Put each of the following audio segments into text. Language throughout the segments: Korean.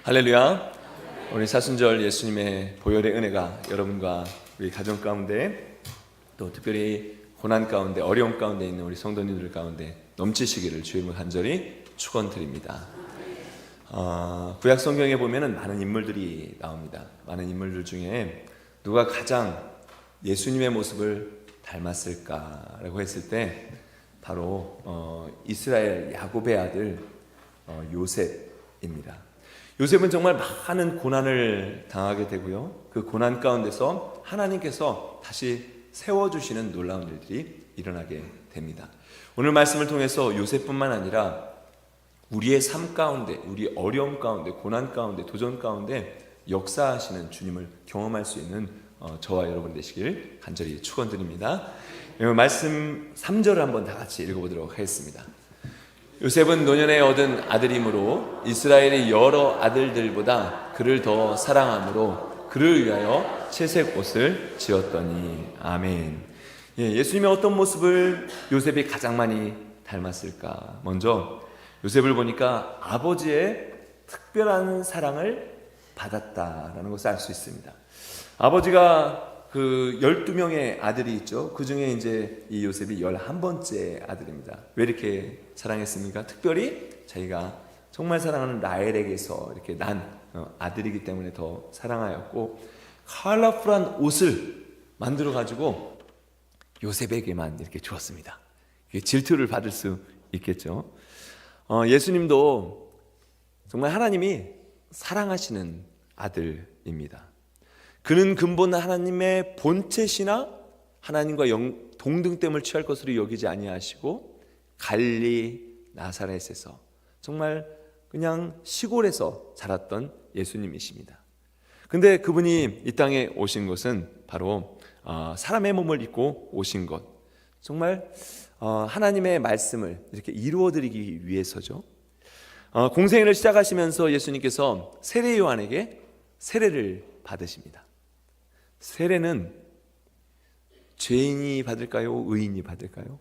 할렐루야. 우리 사순절 예수님의 보혈의 은혜가 여러분과 우리 가정 가운데 또 특별히 고난 가운데 어려움 가운데 있는 우리 성도님들 가운데 넘치시기를 주님을 간절히 축원드립니다. 구약 성경에 보면은 많은 인물들이 나옵니다. 많은 인물들 중에 누가 가장 예수님의 모습을 닮았을까라고 했을 때 바로 이스라엘 야곱의 아들 요셉입니다. 요셉은 정말 많은 고난을 당하게 되고요. 그 고난 가운데서 하나님께서 다시 세워주시는 놀라운 일들이 일어나게 됩니다. 오늘 말씀을 통해서 요셉뿐만 아니라 우리의 삶 가운데, 우리 어려움 가운데, 고난 가운데, 도전 가운데 역사하시는 주님을 경험할 수 있는 저와 여러분 되시길 간절히 축원드립니다. 말씀 3절을 한번 다 같이 읽어보도록 하겠습니다. 요셉은 노년에 얻은 아들이므로 이스라엘의 여러 아들들보다 그를 더 사랑함으로 그를 위하여 채색 옷을 지었더니. 아멘. 예수님의 어떤 모습을 요셉이 가장 많이 닮았을까? 먼저 요셉을 보니까 아버지의 특별한 사랑을 받았다라는 것을 알 수 있습니다. 아버지가 그 12명의 아들이 있죠. 그 중에 이제 이 요셉이 11번째 아들입니다. 왜 이렇게 사랑했습니까? 특별히 자기가 정말 사랑하는 라헬에게서 이렇게 난 아들이기 때문에 더 사랑하였고, 컬러풀한 옷을 만들어 가지고 요셉에게만 이렇게 주었습니다. 질투를 받을 수 있겠죠. 예수님도 정말 하나님이 사랑하시는 아들입니다. 그는 근본 하나님의 본체시나 하나님과 동등됨을 취할 것으로 여기지 아니하시고 갈릴리 나사렛에서 정말 그냥 시골에서 자랐던 예수님이십니다. 근데 그분이 이 땅에 오신 것은 바로 사람의 몸을 입고 오신 것, 정말 하나님의 말씀을 이렇게 이루어드리기 위해서죠. 공생애를 시작하시면서 예수님께서 세례 요한에게 세례를 받으십니다. 세례는 죄인이 받을까요? 의인이 받을까요?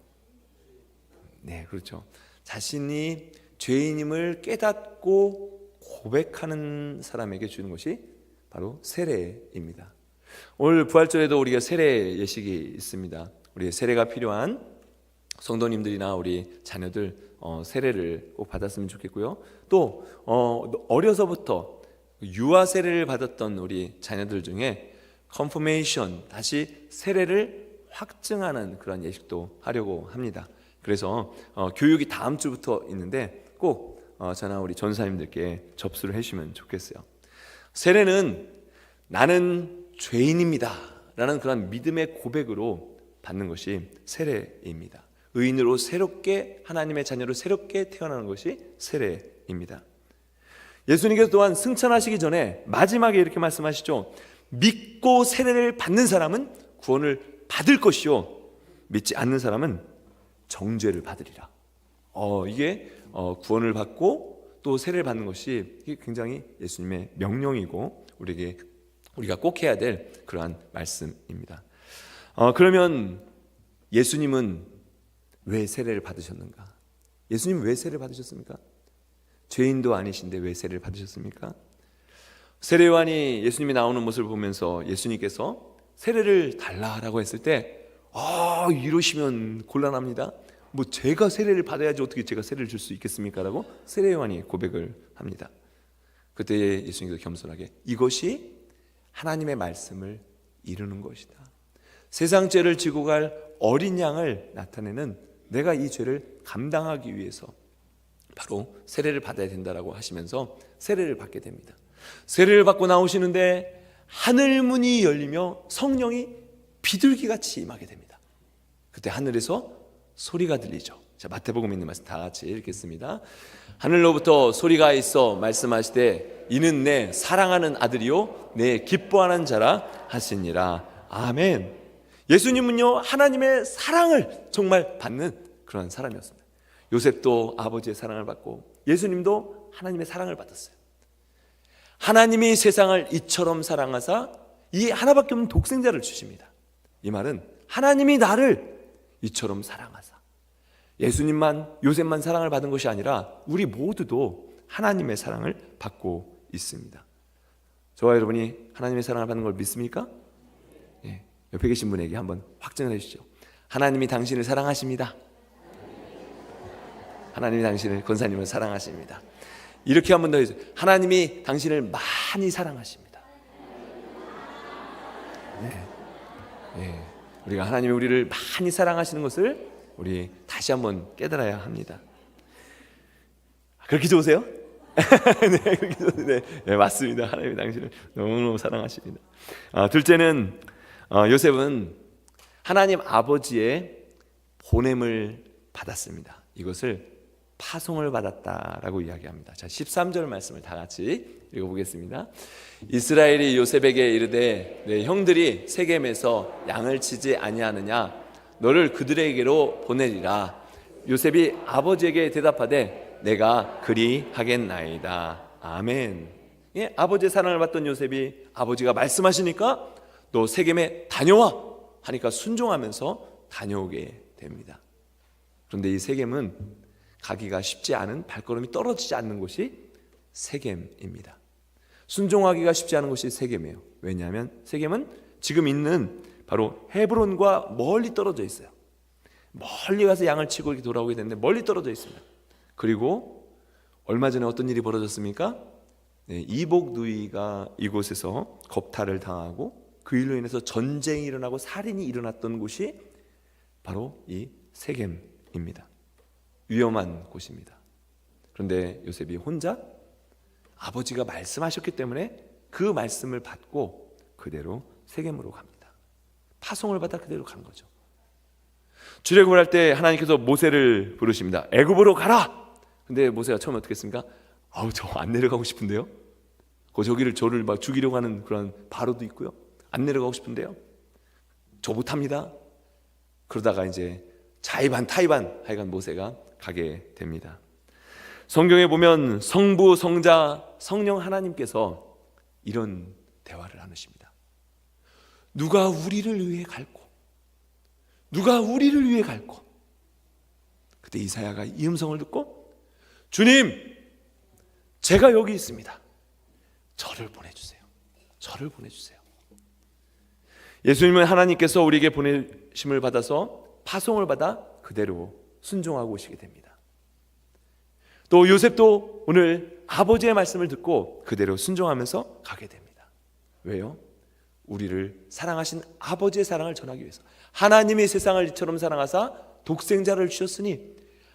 네, 그렇죠. 자신이 죄인임을 깨닫고 고백하는 사람에게 주는 것이 바로 세례입니다. 오늘 부활절에도 우리가 세례 예식이 있습니다. 우리 세례가 필요한 성도님들이나 우리 자녀들 세례를 꼭 받았으면 좋겠고요. 또 어려서부터 유아 세례를 받았던 우리 자녀들 중에 컨퍼메이션, 다시 세례를 확증하는 그런 예식도 하려고 합니다. 그래서 교육이 다음 주부터 있는데 꼭 저나 우리 전사님들께 접수를 해주시면 좋겠어요. 세례는 나는 죄인입니다 라는 그런 믿음의 고백으로 받는 것이 세례입니다. 의인으로 새롭게, 하나님의 자녀로 새롭게 태어나는 것이 세례입니다. 예수님께서 또한 승천하시기 전에 마지막에 이렇게 말씀하시죠. 믿고 세례를 받는 사람은 구원을 받을 것이요 믿지 않는 사람은 정죄를 받으리라. 이게 구원을 받고 또 세례를 받는 것이 굉장히 예수님의 명령이고 우리가 꼭 해야 될 그러한 말씀입니다. 그러면 예수님은 왜 세례를 받으셨는가? 예수님은 왜 세례를 받으셨습니까? 죄인도 아니신데 왜 세례를 받으셨습니까? 세례 요한이 예수님이 나오는 모습을 보면서 예수님께서 세례를 달라라고 했을 때 이러시면 곤란합니다. 뭐 제가 세례를 받아야지 어떻게 제가 세례를 줄 수 있겠습니까? 라고 세례 요한이 고백을 합니다. 그때 예수님께서 겸손하게 이것이 하나님의 말씀을 이루는 것이다. 세상 죄를 지고 갈 어린 양을 나타내는 내가 이 죄를 감당하기 위해서 바로 세례를 받아야 된다라고 하시면서 세례를 받게 됩니다. 세례를 받고 나오시는데 하늘 문이 열리며 성령이 비둘기같이 임하게 됩니다. 그때 하늘에서 소리가 들리죠. 자, 마태복음에 있는 말씀 다 같이 읽겠습니다. 하늘로부터 소리가 있어 말씀하시되 이는 내 사랑하는 아들이요 내 기뻐하는 자라 하시니라. 아멘. 예수님은요 하나님의 사랑을 정말 받는 그런 사람이었습니다. 요셉도 아버지의 사랑을 받고 예수님도 하나님의 사랑을 받았어요. 하나님이 세상을 이처럼 사랑하사 이 하나밖에 없는 독생자를 주십니다. 이 말은 하나님이 나를 이처럼 사랑하사, 예수님만 요셉만 사랑을 받은 것이 아니라 우리 모두도 하나님의 사랑을 받고 있습니다. 저와 여러분이 하나님의 사랑을 받는 걸 믿습니까? 예, 옆에 계신 분에게 한번 확증을 해주시죠. 하나님이 당신을 사랑하십니다. 하나님이 당신을, 권사님을 사랑하십니다. 이렇게 한 번 더 해주세요. 하나님이 당신을 많이 사랑하십니다. 네. 예, 우리가 하나님이 우리를 많이 사랑하시는 것을 우리 다시 한번 깨달아야 합니다. 그렇게 좋으세요? 네, 그렇게 좋으세요. 네, 맞습니다. 하나님이 당신을 너무너무 사랑하십니다. 둘째는 요셉은 하나님 아버지의 보냄을 받았습니다. 이것을 파송을 받았다라고 이야기합니다. 자, 13절 말씀을 다 같이 읽어보겠습니다. 이스라엘이 요셉에게 이르되 내 형들이 세겜에서 양을 치지 아니하느냐 너를 그들에게로 보내리라. 요셉이 아버지에게 대답하되 내가 그리 하겠나이다. 아멘. 예, 아버지의 사랑을 받던 요셉이 아버지가 말씀하시니까 너 세겜에 다녀와 하니까 순종하면서 다녀오게 됩니다. 그런데 이 세겜은 가기가 쉽지 않은, 발걸음이 떨어지지 않는 곳이 세겜입니다. 순종하기가 쉽지 않은 곳이 세겜이에요. 왜냐하면 세겜은 지금 있는 바로 헤브론과 멀리 떨어져 있어요. 멀리 가서 양을 치고 이렇게 돌아오게 되는데 멀리 떨어져 있습니다. 그리고 얼마 전에 어떤 일이 벌어졌습니까? 네, 이복 누이가 이곳에서 겁탈을 당하고 그 일로 인해서 전쟁이 일어나고 살인이 일어났던 곳이 바로 이 세겜입니다. 위험한 곳입니다. 그런데 요셉이 혼자 아버지가 말씀하셨기 때문에 그 말씀을 받고 그대로 세겜으로 갑니다. 파송을 받아 그대로 가는 거죠. 출애굽을 할 때 하나님께서 모세를 부르십니다. 애굽으로 가라. 근데 모세가 처음에 어떻게 했습니까? 저 안 내려가고 싶은데요. 저를 막 죽이려고 하는 그런 바로도 있고요. 안 내려가고 싶은데요. 저 못합니다. 그러다가 이제 자의반 타의반 하여간 모세가 가게 됩니다. 성경에 보면 성부, 성자, 성령 하나님께서 이런 대화를 나누십니다. 누가 우리를 위해 갈고 누가 우리를 위해 갈고. 그때 이사야가 이 음성을 듣고 주님 제가 여기 있습니다. 저를 보내주세요. 저를 보내주세요. 예수님은 하나님께서 우리에게 보내심을 받아서 파송을 받아 그대로 순종하고 오시게 됩니다. 또 요셉도 오늘 아버지의 말씀을 듣고 그대로 순종하면서 가게 됩니다. 왜요? 우리를 사랑하신 아버지의 사랑을 전하기 위해서. 하나님이 세상을 이처럼 사랑하사 독생자를 주셨으니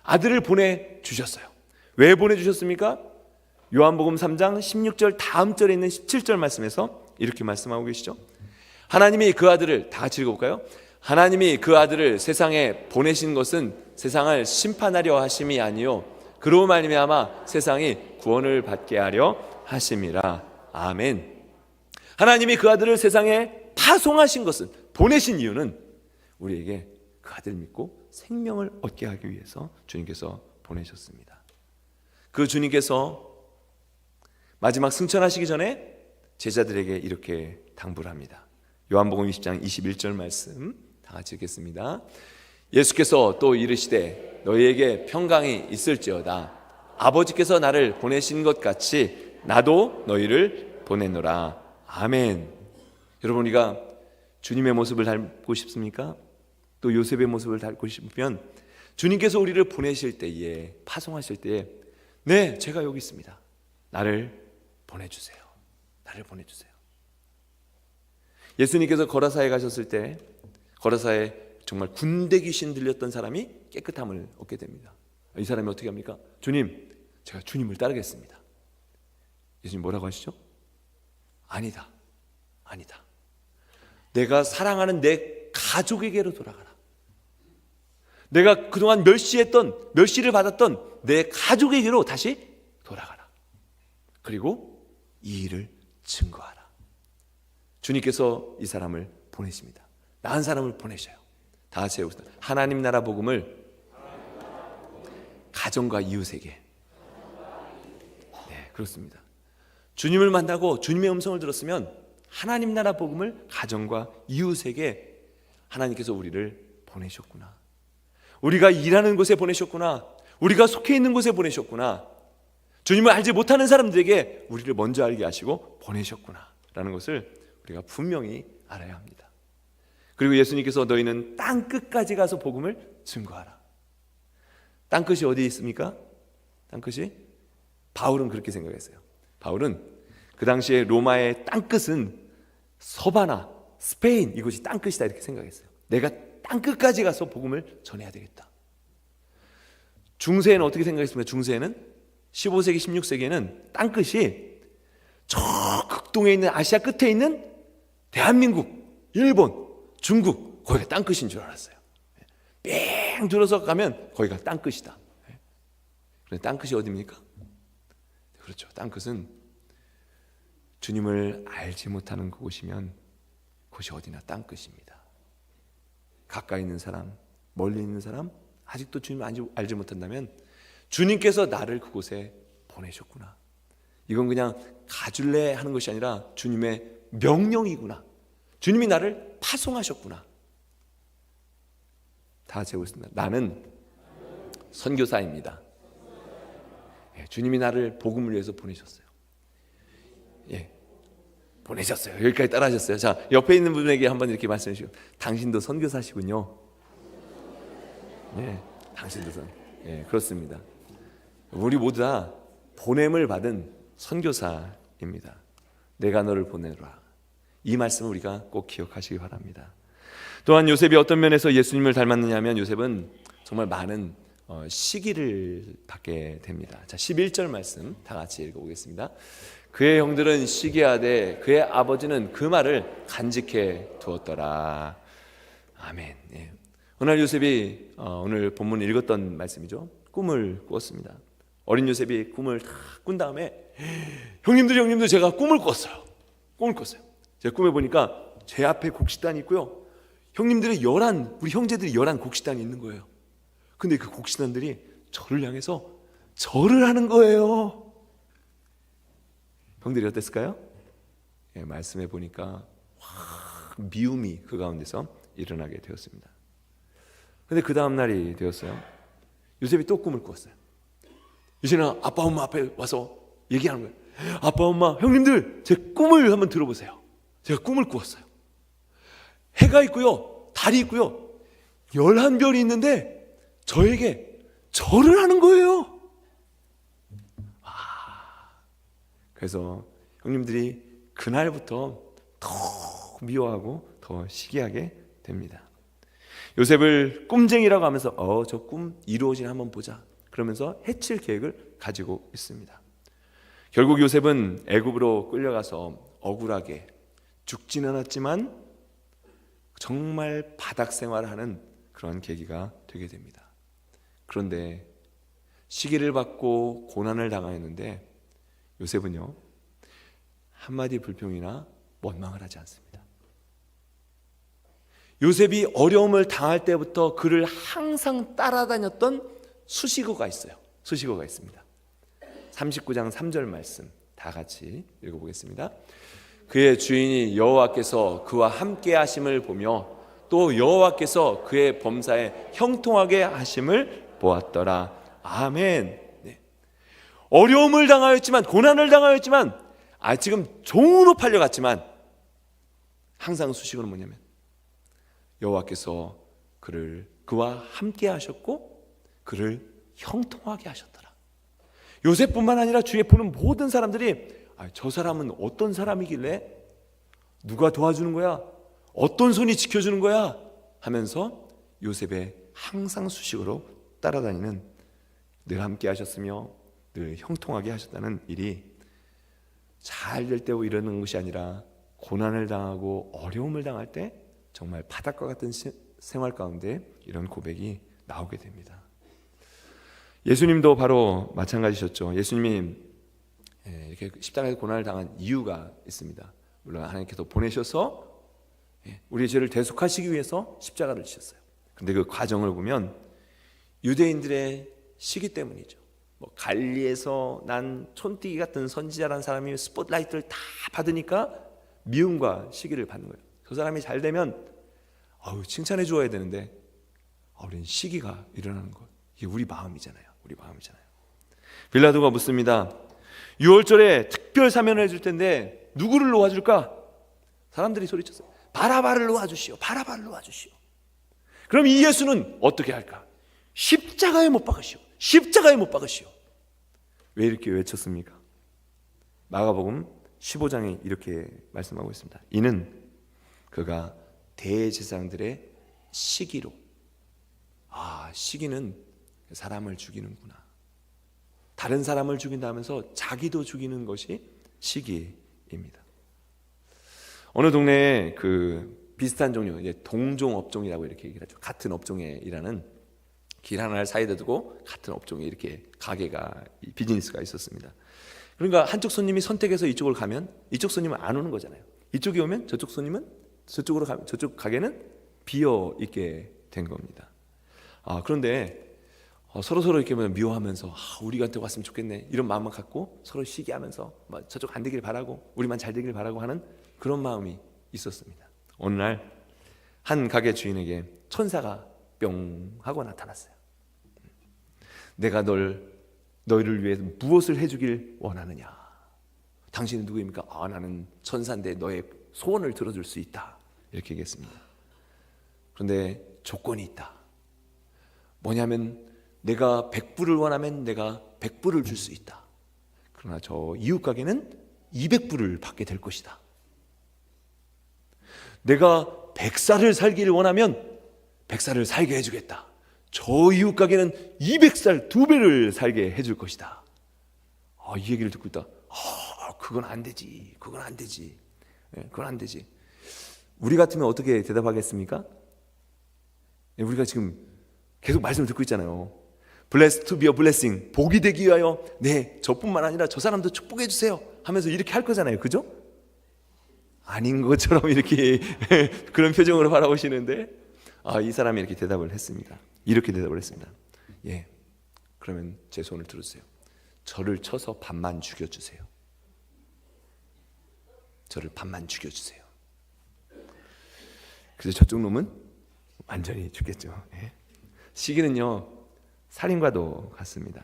아들을 보내주셨어요. 왜 보내주셨습니까? 요한복음 3장 16절 다음 절에 있는 17절 말씀에서 이렇게 말씀하고 계시죠. 하나님이 그 아들을, 다 같이 읽어볼까요? 하나님이 그 아들을 세상에 보내신 것은 세상을 심판하려 하심이 아니요 그로 말미암아 세상이 구원을 받게 하려 하심이라. 아멘. 하나님이 그 아들을 세상에 파송하신 것은, 보내신 이유는 우리에게 그 아들 믿고 생명을 얻게 하기 위해서 주님께서 보내셨습니다. 그 주님께서 마지막 승천하시기 전에 제자들에게 이렇게 당부를 합니다. 요한복음 20장 21절 말씀 다 같이 읽겠습니다. 예수께서 또 이르시되 너희에게 평강이 있을지어다. 아버지께서 나를 보내신 것 같이 나도 너희를 보내노라. 아멘. 여러분, 우리가 주님의 모습을 닮고 싶습니까? 또 요셉의 모습을 닮고 싶으면 주님께서 우리를 보내실 때에, 파송하실 때에 네, 제가 여기 있습니다. 나를 보내주세요. 나를 보내주세요. 예수님께서 거라사에 가셨을 때 거라사에 정말 군대 귀신 들렸던 사람이 깨끗함을 얻게 됩니다. 이 사람이 어떻게 합니까? 주님, 제가 주님을 따르겠습니다. 예수님 뭐라고 하시죠? 아니다. 아니다. 내가 사랑하는 내 가족에게로 돌아가라. 내가 그동안 멸시를 받았던 내 가족에게로 다시 돌아가라. 그리고 이 일을 증거하라. 주님께서 이 사람을 보내십니다. 나은 사람을 보내셔요. 다 같이 해보세요. 하나님 나라 복음을 가정과 이웃에게. 네, 그렇습니다. 주님을 만나고 주님의 음성을 들었으면 하나님 나라 복음을 가정과 이웃에게 하나님께서 우리를 보내셨구나. 우리가 일하는 곳에 보내셨구나. 우리가 속해 있는 곳에 보내셨구나. 주님을 알지 못하는 사람들에게 우리를 먼저 알게 하시고 보내셨구나 라는 것을 우리가 분명히 알아야 합니다. 그리고 예수님께서 너희는 땅 끝까지 가서 복음을 증거하라. 땅 끝이 어디에 있습니까? 땅 끝이? 바울은 그렇게 생각했어요. 바울은 그 당시에 로마의 땅 끝은 서바나, 스페인, 이곳이 땅 끝이다 이렇게 생각했어요. 내가 땅 끝까지 가서 복음을 전해야 되겠다. 중세에는 어떻게 생각했습니까? 중세에는 15세기, 16세기에는 땅 끝이 저 극동에 있는 아시아 끝에 있는 대한민국, 일본, 중국, 거기가 땅 끝인 줄 알았어요. 뺑 들어서 가면 거기가 땅 끝이다. 그런데 땅 끝이 어디입니까? 그렇죠. 땅 끝은 주님을 알지 못하는 그곳이면 그것이 어디나 땅 끝입니다. 가까이 있는 사람, 멀리 있는 사람, 아직도 주님을 알지 못한다면 주님께서 나를 그곳에 보내셨구나. 이건 그냥 가줄래 하는 것이 아니라 주님의 명령이구나. 주님이 나를 파송하셨구나. 다 같이 해보겠습니다. 나는 선교사입니다. 주님이 나를 복음을 위해서 보내셨어요. 예, 보내셨어요. 여기까지 따라하셨어요. 자, 옆에 있는 분에게 한번 이렇게 말씀해 주시고, 당신도 선교사시군요. 예, 당신도 예, 그렇습니다. 우리 모두 다 보냄을 받은 선교사입니다. 내가 너를 보내라. 이 말씀을 우리가 꼭 기억하시기 바랍니다. 또한 요셉이 어떤 면에서 예수님을 닮았느냐 하면 요셉은 정말 많은 시기를 받게 됩니다. 자, 11절 말씀 다 같이 읽어보겠습니다. 그의 형들은 시기하되 그의 아버지는 그 말을 간직해 두었더라. 아멘. 예. 오늘 요셉이 오늘 본문 읽었던 말씀이죠. 꿈을 꾸었습니다. 어린 요셉이 꿈을 다 꾼 다음에 형님들 제가 꿈을 꿨어요. 제가 꿈에 보니까 제 앞에 곡식단이 있고요. 형님들의 우리 형제들이 11 곡식단이 있는 거예요. 근데 그 곡식단들이 저를 향해서 절을 하는 거예요. 형들이 어땠을까요? 예, 말씀해 보니까 미움이 그 가운데서 일어나게 되었습니다. 근데 그 다음 날이 되었어요. 요셉이 또 꿈을 꾸었어요. 이제는 아빠 엄마 앞에 와서 얘기하는 거예요. 아빠 엄마 형님들 제 꿈을 한번 들어보세요. 제가 꿈을 꾸었어요. 해가 있고요, 달이 있고요, 11별이 있는데 저에게 절을 하는 거예요. 그래서 형님들이 그날부터 더 미워하고 더 시기하게 됩니다. 요셉을 꿈쟁이라고 하면서 저 꿈 이루어지나 한번 보자 그러면서 해칠 계획을 가지고 있습니다. 결국 요셉은 애굽으로 끌려가서 억울하게 죽지는 않았지만 정말 바닥 생활을 하는 그런 계기가 되게 됩니다. 그런데 시기를 받고 고난을 당하였는데 요셉은요 한마디 불평이나 원망을 하지 않습니다. 요셉이 어려움을 당할 때부터 그를 항상 따라다녔던 수식어가 있어요. 수식어가 있습니다. 39장 3절 말씀 다 같이 읽어보겠습니다. 그의 주인이 여호와께서 그와 함께 하심을 보며 또 여호와께서 그의 범사에 형통하게 하심을 보았더라. 아멘. 네. 어려움을 당하였지만 고난을 당하였지만 지금 종으로 팔려갔지만 항상 수식어는 뭐냐면 여호와께서 그와 함께 하셨고 그를 형통하게 하셨더라. 요셉뿐만 아니라 주위에 보는 모든 사람들이 저 사람은 어떤 사람이길래 누가 도와주는 거야? 어떤 손이 지켜주는 거야? 하면서 요셉의 항상 수식으로 따라다니는 늘 함께 하셨으며 늘 형통하게 하셨다는 일이 잘 될 때 이러는 것이 아니라 고난을 당하고 어려움을 당할 때 정말 바닥과 같은 생활 가운데 이런 고백이 나오게 됩니다. 예수님도 바로 마찬가지셨죠. 예수님이 이렇게 십자가에서 고난을 당한 이유가 있습니다. 물론 하나님께서 보내셔서 우리의 죄를 대속하시기 위해서 십자가를 지셨어요. 그런데 그 과정을 보면 유대인들의 시기 때문이죠. 갈리에서 난 촌뜨기 같은 선지자라는 사람이 스포트라이트를 다 받으니까 미움과 시기를 받는 거예요. 그 사람이 잘 되면 칭찬해 주어야 되는데 우리는 시기가 일어나는 것. 이게 우리 마음이잖아요. 빌라도가 묻습니다. 6월절에 특별 사면을 해줄 텐데 누구를 놓아줄까? 사람들이 소리쳤어요. 바라바를 놓아주시오. 바라바를 놓아주시오. 그럼 이 예수는 어떻게 할까? 십자가에 못 박으시오. 십자가에 못 박으시오. 왜 이렇게 외쳤습니까? 마가복음 15장에 이렇게 말씀하고 있습니다. 이는 그가 대제사장들의 시기로, 시기는 사람을 죽이는구나. 다른 사람을 죽인다면서 자기도 죽이는 것이 시기입니다. 어느 동네에 그 비슷한 종류, 이제 동종 업종이라고 이렇게 얘기를 하죠. 같은 업종에 일하는, 길 하나를 사이에 두고 같은 업종에 이렇게 가게가, 비즈니스가 있었습니다. 그러니까 한쪽 손님이 선택해서 이쪽을 가면 이쪽 손님은 안 오는 거잖아요. 이쪽이 오면 저쪽 손님은 저쪽으로 가면 저쪽 가게는 비어 있게 된 겁니다. 그런데 서로 이렇게 미워하면서 우리한테 왔으면 좋겠네 이런 마음만 갖고 서로 시기하면서 저쪽 안 되길 바라고 우리만 잘 되길 바라고 하는 그런 마음이 있었습니다. 어느 날 한 가게 주인에게 천사가 뿅 하고 나타났어요. 내가 너희를 위해 무엇을 해주길 원하느냐? 당신은 누구입니까? 나는 천사인데 너의 소원을 들어줄 수 있다, 이렇게 얘기했습니다. 그런데 조건이 있다. 뭐냐면 내가 100불을 원하면 내가 100불을 줄 수 있다. 그러나 저 이웃 가게는 200불을 받게 될 것이다. 내가 100살을 살기를 원하면 100살을 살게 해주겠다. 저 이웃 가게는 200살 2배를 살게 해줄 것이다. 이 얘기를 듣고 있다. 그건 안 되지. 그건 안 되지. 그건 안 되지. 우리 같으면 어떻게 대답하겠습니까? 우리가 지금 계속 말씀을 듣고 있잖아요. Blessed to be a blessing. 복이 되기 위하여 저뿐만 아니라 저 사람도 축복해 주세요 하면서 이렇게 할 거잖아요. 그죠? 아닌 것처럼 이렇게 그런 표정으로 바라보시는데 이 사람이 이렇게 대답을 했습니다. 이렇게 대답을 했습니다. 그러면 제 손을 들어주세요. 저를 쳐서 반만 죽여주세요. 저를 반만 죽여주세요. 그래서 저쪽 놈은 완전히 죽겠죠. 시기는요 살인과도 같습니다.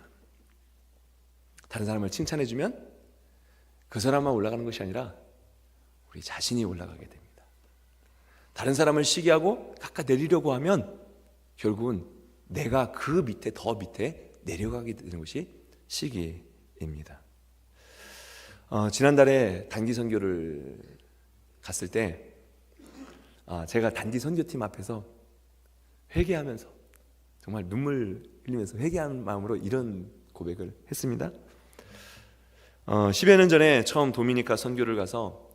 다른 사람을 칭찬해주면 그 사람만 올라가는 것이 아니라 우리 자신이 올라가게 됩니다. 다른 사람을 시기하고 깎아내리려고 하면 결국은 내가 그 밑에 더 밑에 내려가게 되는 것이 시기입니다. 지난달에 단기 선교를 갔을 때 제가 단기 선교팀 앞에서 회개하면서 정말 눈물 흘리면서 회개한 마음으로 이런 고백을 했습니다. 10여 년 전에 처음 도미니카 선교를 가서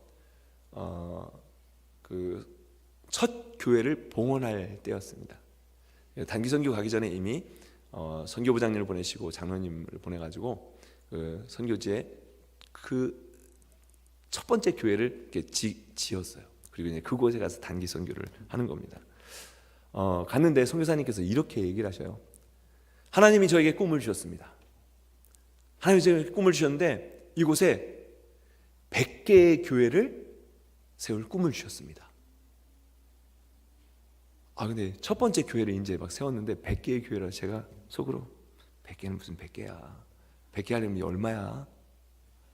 그 첫 교회를 봉헌할 때였습니다. 단기 선교 가기 전에 이미 선교부장님을 보내시고 장로님을 보내가지고 그 선교지에 그 첫 번째 교회를 이렇게 지었어요. 그리고 이제 그곳에 가서 단기 선교를 하는 겁니다. 갔는데 선교사님께서 이렇게 얘기를 하셔요. 하나님이 저에게 꿈을 주셨습니다. 하나님이 저에게 꿈을 주셨는데 이곳에 100개의 교회를 세울 꿈을 주셨습니다. 근데 첫 번째 교회를 이제 막 세웠는데 100개의 교회라 제가 속으로 100개는 무슨 100개야. 100개 하려면 얼마야?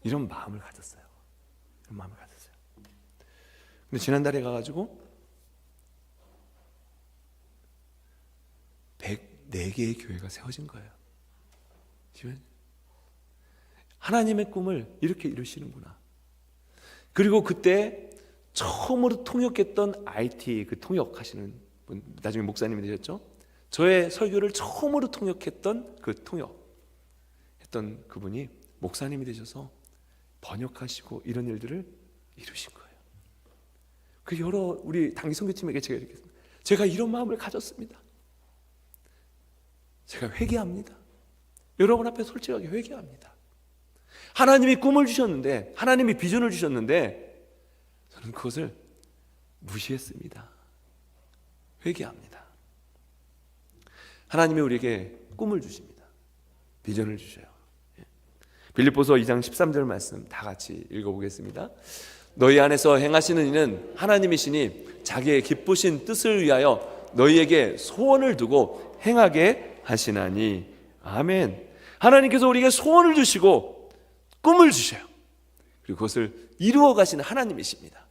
이런 마음을 가졌어요. 근데 지난달에 가가지고 104개의 교회가 세워진 거예요. 하나님의 꿈을 이렇게 이루시는구나. 그리고 그때 처음으로 통역했던 IT 그 통역하시는 분, 나중에 목사님이 되셨죠? 저의 설교를 처음으로 통역했던 그 통역했던 그분이 목사님이 되셔서 번역하시고 이런 일들을 이루신 거예요. 그 여러 우리 단기 선교팀에게 제가 이렇게 제가 이런 마음을 가졌습니다. 제가 회개합니다. 여러분 앞에 솔직하게 회개합니다. 하나님이 꿈을 주셨는데, 하나님이 비전을 주셨는데 저는 그것을 무시했습니다. 회개합니다. 하나님이 우리에게 꿈을 주십니다. 비전을 주셔요. 빌립보서 2장 13절 말씀 다 같이 읽어보겠습니다. 너희 안에서 행하시는 이는 하나님이시니 자기의 기쁘신 뜻을 위하여 너희에게 소원을 두고 행하게 하시나니. 아멘. 하나님께서 우리에게 소원을 주시고 꿈을 주셔요. 그리고 그것을 이루어 가시는 하나님이십니다.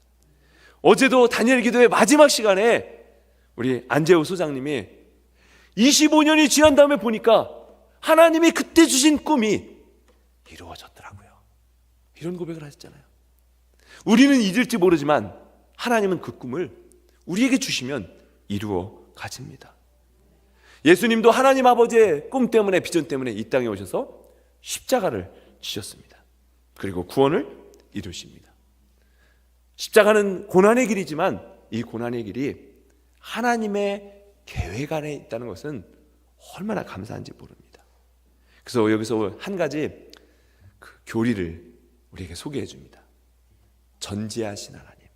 어제도 다니엘 기도의 마지막 시간에 우리 안재호 소장님이 25년이 지난 다음에 보니까 하나님이 그때 주신 꿈이 이루어졌더라고요. 이런 고백을 하셨잖아요. 우리는 잊을지 모르지만 하나님은 그 꿈을 우리에게 주시면 이루어 가십니다. 예수님도 하나님 아버지의 꿈 때문에, 비전 때문에 이 땅에 오셔서 십자가를 지셨습니다. 그리고 구원을 이루십니다. 십자가는 고난의 길이지만 이 고난의 길이 하나님의 계획 안에 있다는 것은 얼마나 감사한지 모릅니다. 그래서 여기서 한 가지 그 교리를 우리에게 소개해 줍니다. 전지하신 하나님,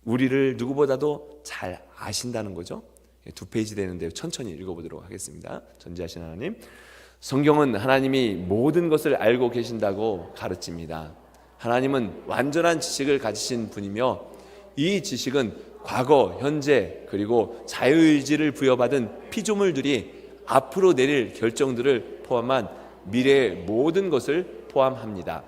우리를 누구보다도 잘 아신다는 거죠. 2페이지 되는데요, 천천히 읽어보도록 하겠습니다. 전지하신 하나님, 성경은 하나님이 모든 것을 알고 계신다고 가르칩니다. 하나님은 완전한 지식을 가지신 분이며 이 지식은 과거, 현재, 그리고 자유의지를 부여받은 피조물들이 앞으로 내릴 결정들을 포함한 미래의 모든 것을 포함합니다.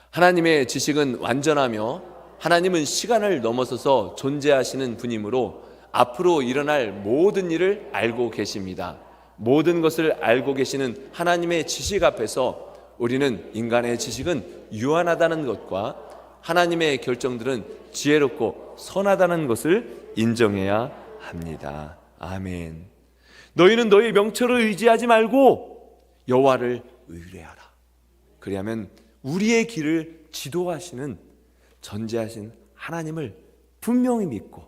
하나님의 지식은 완전하며 하나님은 시간을 넘어서서 존재하시는 분이므로 앞으로 일어날 모든 일을 알고 계십니다. 모든 것을 알고 계시는 하나님의 지식 앞에서 우리는 인간의 지식은 유한하다는 것과 하나님의 결정들은 지혜롭고 선하다는 것을 인정해야 합니다. 아멘. 너희는 너희 명철을 의지하지 말고 여호와를 의뢰하라. 그리하면 우리의 길을 지도하시는 전지하신 하나님을 분명히 믿고,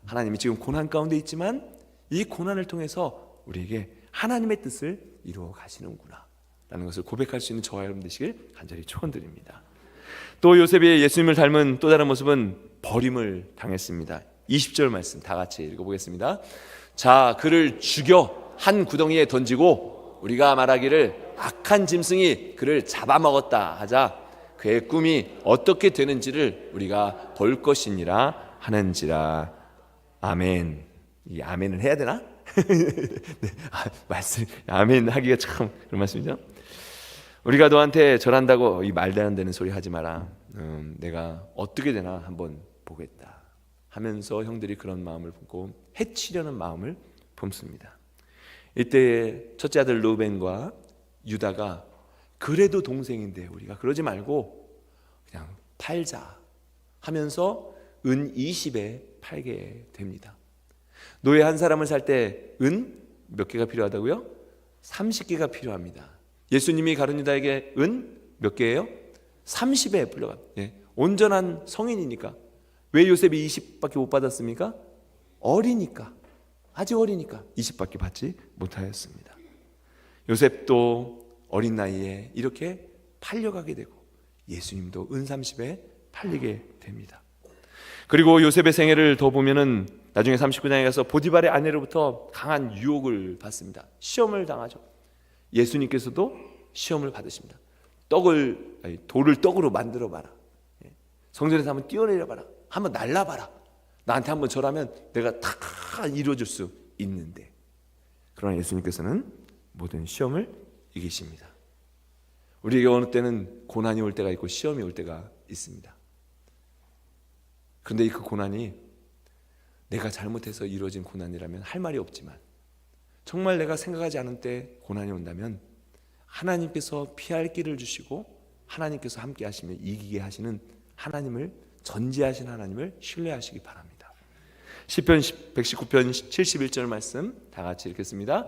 하나님이 지금 고난 가운데 있지만 이 고난을 통해서 우리에게 하나님의 뜻을 이루어 가시는구나 라는 것을 고백할 수 있는 저와 여러분 되시길 간절히 축원드립니다. 또 요셉이 예수님을 닮은 또 다른 모습은 버림을 당했습니다. 20절 말씀 다 같이 읽어보겠습니다. 자, 그를 죽여 한 구덩이에 던지고 우리가 말하기를 악한 짐승이 그를 잡아먹었다 하자 그의 꿈이 어떻게 되는지를 우리가 볼 것이니라 하는지라. 아멘. 이 아멘을 해야 되나? 네, 말씀 아멘 하기가 참 그런 말씀이죠. 우리가 너한테 절한다고 이 말도 안 되는 소리 하지 마라. 내가 어떻게 되나 한번 보겠다 하면서 형들이 그런 마음을 품고 해치려는 마음을 품습니다. 이때 첫째 아들 루벤과 유다가 그래도 동생인데 우리가 그러지 말고 그냥 팔자 하면서 은 20에 팔게 됩니다. 노예 한 사람을 살 때 은 몇 개가 필요하다고요? 30개가 필요합니다. 예수님이 가룟 유다에게 은 몇 개예요? 30에 불려갑니다. 온전한 성인이니까. 왜 요셉이 20밖에 못 받았습니까? 어리니까, 아주 어리니까 20밖에 받지 못하였습니다. 요셉도 어린 나이에 이렇게 팔려가게 되고 예수님도 은 30에 팔리게 됩니다. 그리고 요셉의 생애를 더 보면은 나중에 39장에 가서 보디발의 아내로부터 강한 유혹을 받습니다. 시험을 당하죠. 예수님께서도 시험을 받으십니다. 돌을 떡으로 만들어 봐라. 성전에서 한번 뛰어내려 봐라. 한번 날라봐라. 나한테 한번 절하면 내가 다 이루어줄 수 있는데. 그러나 예수님께서는 모든 시험을 이기십니다. 우리에게 어느 때는 고난이 올 때가 있고 시험이 올 때가 있습니다. 그런데 그 고난이 내가 잘못해서 이루어진 고난이라면 할 말이 없지만, 정말 내가 생각하지 않은 때 고난이 온다면 하나님께서 피할 길을 주시고 하나님께서 함께 하시며 이기게 하시는 하나님을, 전지하신 하나님을 신뢰하시기 바랍니다. 시편 119편 71절 말씀 다 같이 읽겠습니다.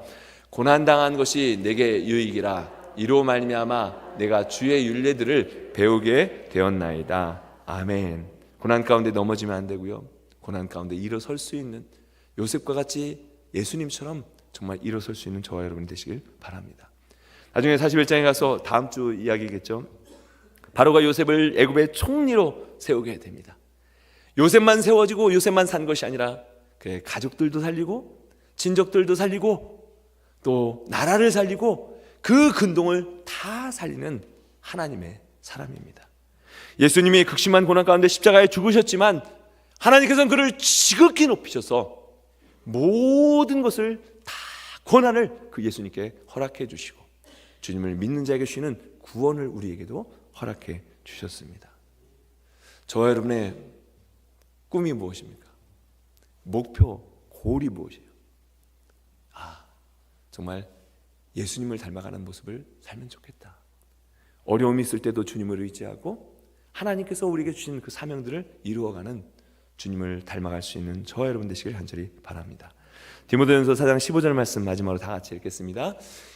고난당한 것이 내게 유익이라 이로 말미암아 내가 주의 율례들을 배우게 되었나이다. 아멘. 고난 가운데 넘어지면 안 되고요, 고난 가운데 일어설 수 있는 요셉과 같이 예수님처럼 정말 일어설 수 있는 저와 여러분이 되시길 바랍니다. 나중에 41장에 가서 다음 주 이야기겠죠. 바로가 요셉을 애굽의 총리로 세우게 됩니다. 요셉만 세워지고 요셉만 산 것이 아니라 그의 가족들도 살리고 친족들도 살리고 또 나라를 살리고 그 근동을 다 살리는 하나님의 사람입니다. 예수님이 극심한 고난 가운데 십자가에 죽으셨지만 하나님께서는 그를 지극히 높이셔서 모든 것을 다 고난을 그 예수님께 허락해 주시고 주님을 믿는 자에게 주시는 구원을 우리에게도 허락해 주셨습니다. 저와 여러분의 꿈이 무엇입니까? 목표, 골이 무엇이에요? 정말 예수님을 닮아가는 모습을 살면 좋겠다. 어려움이 있을 때도 주님을 의지하고 하나님께서 우리에게 주신 그 사명들을 이루어가는 주님을 닮아갈 수 있는 저와 여러분 되시길 간절히 바랍니다. 디모데전서 4장 15절 말씀 마지막으로 다 같이 읽겠습니다.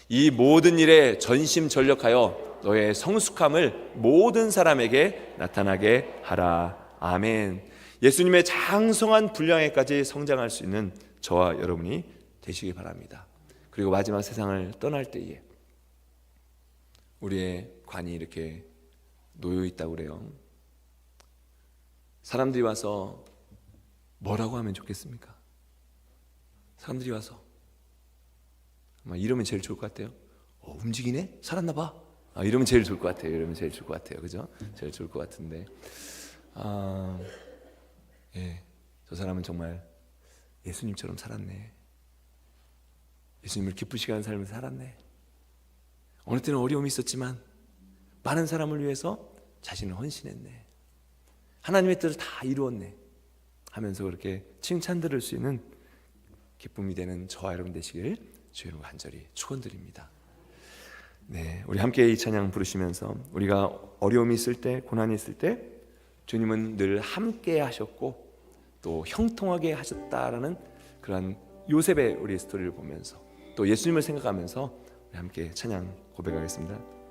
이 모든 일에 전심전력하여 너의 성숙함을 모든 사람에게 나타나게 하라. 아멘. 예수님의 장성한 분량에까지 성장할 수 있는 저와 여러분이 되시기 바랍니다. 그리고 마지막 세상을 떠날 때에 우리의 관이 이렇게 놓여 있다고 그래요. 사람들이 와서 뭐라고 하면 좋겠습니까? 사람들이 와서 이러면 제일 좋을 것 같아요. 움직이네? 살았나 봐. 이러면 제일 좋을 것 같아요. 이러면 제일 좋을 것 같아요. 그죠? 제일 좋을 것 같은데 저 사람은 정말 예수님처럼 살았네. 예수님을 기쁘시게 하는 삶을 살았네. 어느 때는 어려움이 있었지만 많은 사람을 위해서 자신을 헌신했네. 하나님의 뜻을 다 이루었네 하면서 그렇게 칭찬 들을 수 있는 기쁨이 되는 저와 여러분 되시길 주의 이름으로 간절히 축원드립니다. 네, 우리 함께 이 찬양 부르시면서 우리가 어려움이 있을 때, 고난이 있을 때 주님은 늘 함께 하셨고 또 형통하게 하셨다라는 그런 요셉의 우리 스토리를 보면서 또 예수님을 생각하면서 우리 함께 찬양 고백하겠습니다.